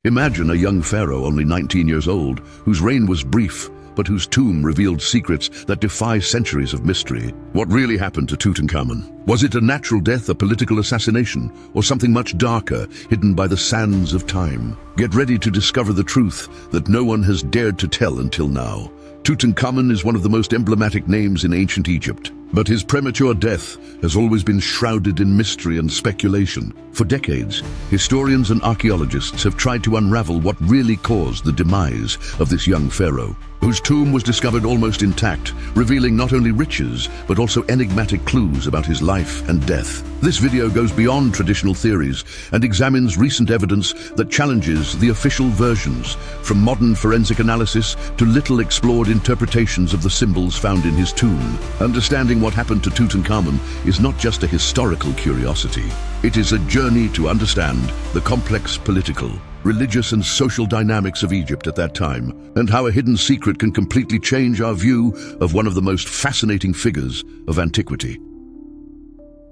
Imagine a young pharaoh only 19 years old, whose reign was brief, but whose tomb revealed secrets that defy centuries of mystery. What really happened to Tutankhamun? Was it a natural death, a political assassination, or something much darker, hidden by the sands of time? Get ready to discover the truth that no one has dared to tell until now. Tutankhamun is one of the most emblematic names in ancient Egypt, but his premature death has always been shrouded in mystery and speculation. For decades, historians and archaeologists have tried to unravel what really caused the demise of this young pharaoh, whose tomb was discovered almost intact, revealing not only riches, but also enigmatic clues about his life and death. This video goes beyond traditional theories and examines recent evidence that challenges the official versions, from modern forensic analysis to little explored interpretations of the symbols found in his tomb. Understanding what happened to Tutankhamun is not just a historical curiosity. It is a journey to understand the complex political, religious and social dynamics of Egypt at that time, and how a hidden secret can completely change our view of one of the most fascinating figures of antiquity.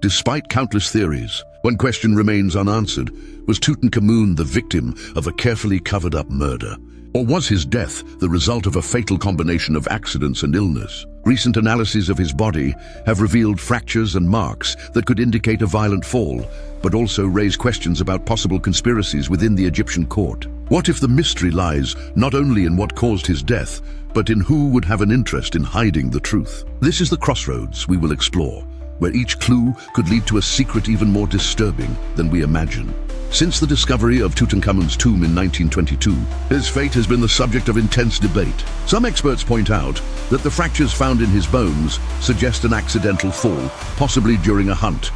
Despite countless theories, one question remains unanswered. Was Tutankhamun the victim of a carefully covered-up murder? Or was his death the result of a fatal combination of accidents and illness? Recent analyses of his body have revealed fractures and marks that could indicate a violent fall, but also raise questions about possible conspiracies within the Egyptian court. What if the mystery lies not only in what caused his death, but in who would have an interest in hiding the truth? This is the crossroads we will explore, where each clue could lead to a secret even more disturbing than we imagine. Since the discovery of Tutankhamun's tomb in 1922, his fate has been the subject of intense debate. Some experts point out that the fractures found in his bones suggest an accidental fall, possibly during a hunt,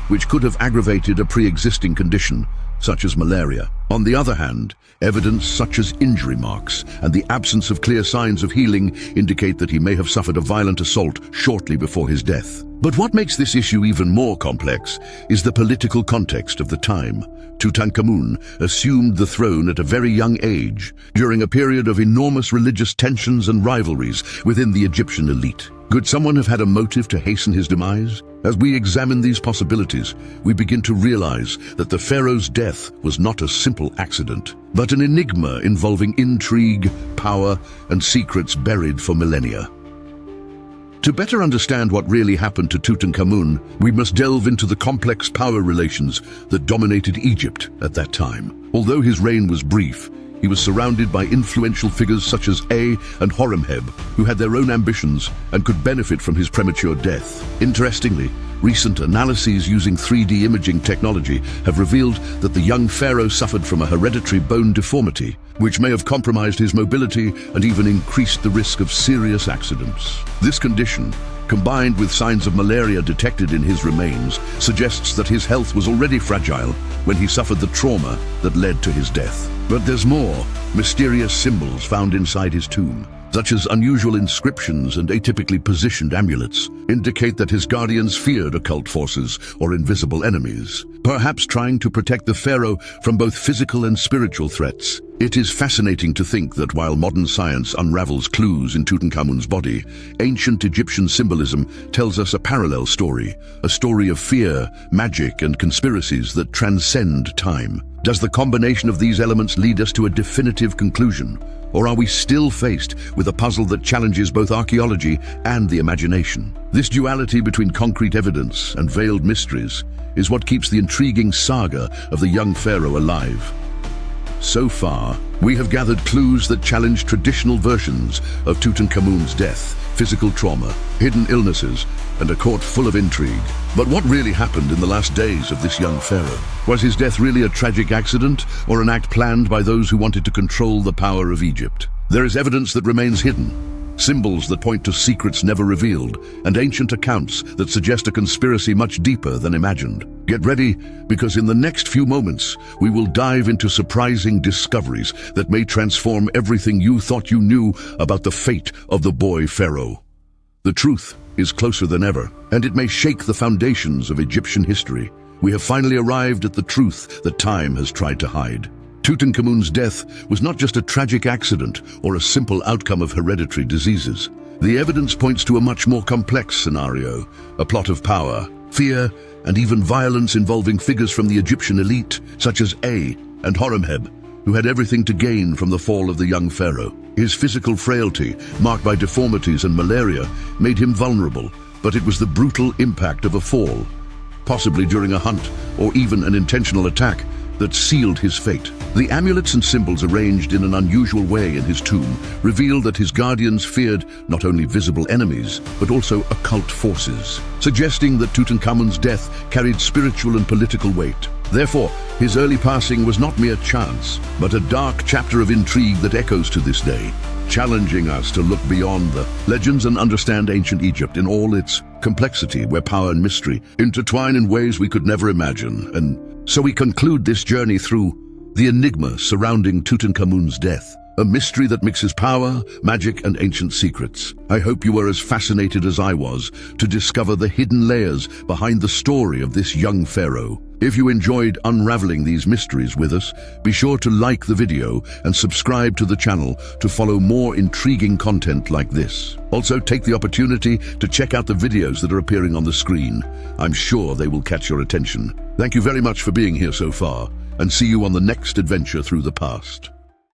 which could have aggravated a pre-existing condition, such as malaria. On the other hand, evidence such as injury marks and the absence of clear signs of healing indicate that he may have suffered a violent assault shortly before his death. But what makes this issue even more complex is the political context of the time. Tutankhamun assumed the throne at a very young age, during a period of enormous religious tensions and rivalries within the Egyptian elite. Could someone have had a motive to hasten his demise? As we examine these possibilities, we begin to realize that the pharaoh's death was not a simple accident, but an enigma involving intrigue, power, and secrets buried for millennia. To better understand what really happened to Tutankhamun, we must delve into the complex power relations that dominated Egypt at that time. Although his reign was brief, he was surrounded by influential figures such as A and Horemheb, who had their own ambitions and could benefit from his premature death. Interestingly, recent analyses using 3D imaging technology have revealed that the young pharaoh suffered from a hereditary bone deformity, which may have compromised his mobility and even increased the risk of serious accidents. This condition, combined with signs of malaria detected in his remains, suggests that his health was already fragile when he suffered the trauma that led to his death. But there's more. Mysterious symbols found inside his tomb, such as unusual inscriptions and atypically positioned amulets, indicate that his guardians feared occult forces or invisible enemies, perhaps trying to protect the pharaoh from both physical and spiritual threats. It is fascinating to think that while modern science unravels clues in Tutankhamun's body, ancient Egyptian symbolism tells us a parallel story, a story of fear, magic, and conspiracies that transcend time. Does the combination of these elements lead us to a definitive conclusion? Or are we still faced with a puzzle that challenges both archaeology and the imagination? This duality between concrete evidence and veiled mysteries is what keeps the intriguing saga of the young pharaoh alive. So far, we have gathered clues that challenge traditional versions of Tutankhamun's death, physical trauma, hidden illnesses, and a court full of intrigue. But what really happened in the last days of this young pharaoh? Was his death really a tragic accident, or an act planned by those who wanted to control the power of Egypt? There is evidence that remains hidden, symbols that point to secrets never revealed, and ancient accounts that suggest a conspiracy much deeper than imagined. Get ready, because in the next few moments, we will dive into surprising discoveries that may transform everything you thought you knew about the fate of the boy pharaoh. The truth is closer than ever, and it may shake the foundations of Egyptian history. We have finally arrived at the truth that time has tried to hide. Tutankhamun's death was not just a tragic accident or a simple outcome of hereditary diseases. The evidence points to a much more complex scenario, a plot of power, fear, and even violence involving figures from the Egyptian elite, such as A and Horemheb, who had everything to gain from the fall of the young pharaoh. His physical frailty, marked by deformities and malaria, made him vulnerable, but it was the brutal impact of a fall, possibly during a hunt or even an intentional attack, that sealed his fate. The amulets and symbols arranged in an unusual way in his tomb reveal that his guardians feared not only visible enemies, but also occult forces, suggesting that Tutankhamun's death carried spiritual and political weight. Therefore, his early passing was not mere chance, but a dark chapter of intrigue that echoes to this day, challenging us to look beyond the legends and understand ancient Egypt in all its complexity, where power and mystery intertwine in ways we could never imagine. And so we conclude this journey through the enigma surrounding Tutankhamun's death, a mystery that mixes power, magic, and ancient secrets. I hope you were as fascinated as I was to discover the hidden layers behind the story of this young pharaoh. If you enjoyed unraveling these mysteries with us, be sure to like the video and subscribe to the channel to follow more intriguing content like this. Also, take the opportunity to check out the videos that are appearing on the screen. I'm sure they will catch your attention. Thank you very much for being here so far, and see you on the next adventure through the past.